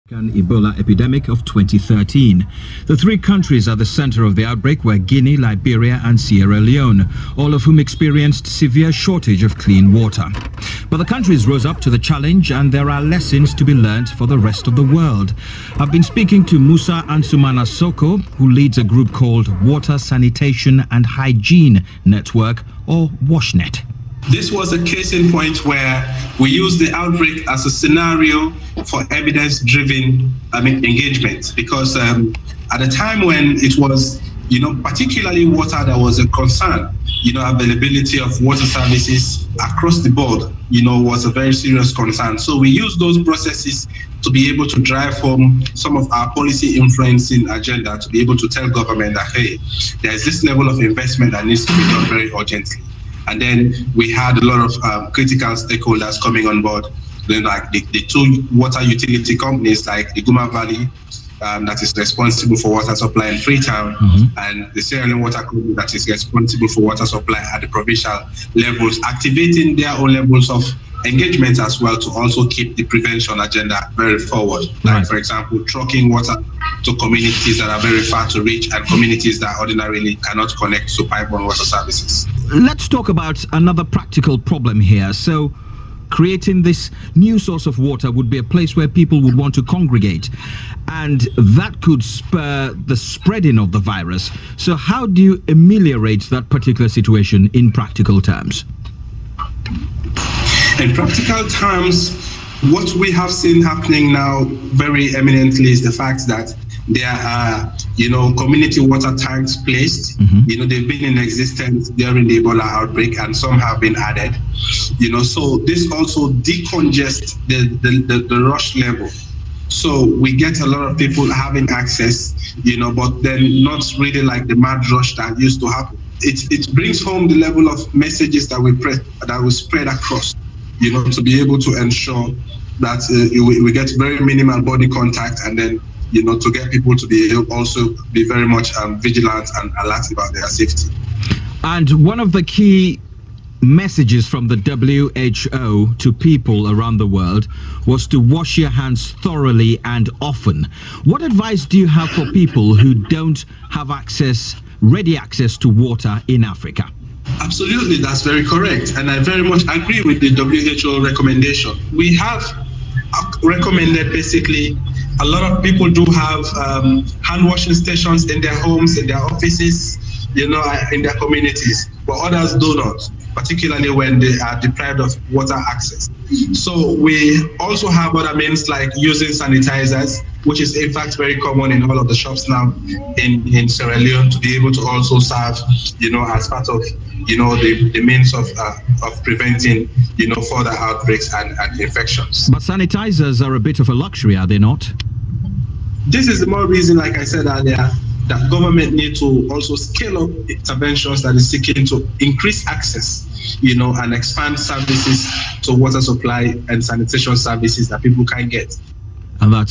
Ebola epidemic of 2013. The three countries at the center of the outbreak were Guinea, Liberia and Sierra Leone, all of whom experienced severe shortage of clean water. But the countries rose up to the challenge, and there are lessons to be learned for the rest of the world. I've been speaking to Musa Ansumana Soko, who leads a group called Water, Sanitation and Hygiene Network, or WashNet. This was a case in point where we used the outbreak as a scenario for evidence-driven engagement, because at the time when it was, particularly water that was a concern, availability of water services across the board, was a very serious concern. So we used those processes to be able to drive home some of our policy influencing agenda, to be able to tell government that, hey, there's this level of investment that needs to be done very urgently. And then we had a lot of critical stakeholders coming on board, like the two water utility companies, like the Guma Valley, that is responsible for water supply in Freetown, and the Sierra Leone Water Company that is responsible for water supply at the provincial levels, activating their own levels of engagement as well to also keep the prevention agenda very forward. Like, for example, trucking water to communities that are very far to reach and communities that ordinarily cannot connect to pipeline water services. Let's talk about another practical problem here. So, creating this new source of water would be a place where people would want to congregate, and that could spur the spreading of the virus. So how do you ameliorate that particular situation in practical terms? In practical terms, what we have seen happening now very eminently is the fact that there are, community water tanks placed. They've been in existence during the Ebola outbreak, and some have been added. So this also decongests the rush level. So we get a lot of people having access, but then not really like the mad rush that used to happen. It brings home the level of messages that we spread across, to be able to ensure that we get very minimal body contact, and then to get people to be able also be very much vigilant and alert about their safety. And one of the key messages from the WHO to people around the world was to wash your hands thoroughly and often. What advice do you have for people who don't have ready access to water in Africa? Absolutely, that's very correct. And I very much agree with the WHO recommendation. We have recommended, basically, a lot of people do have hand washing stations in their homes, in their offices, in their communities, but others do not, particularly when they are deprived of water access. So we also have other means like using sanitizers, which is in fact very common in all of the shops now in Sierra Leone, to be able to also serve, as part of, the means of preventing, further outbreaks and infections. But sanitizers are a bit of a luxury, are they not? This is the more reason, like I said earlier, that government need to also scale up interventions that is seeking to increase access, and expand services to water supply and sanitation services that people can get. And that's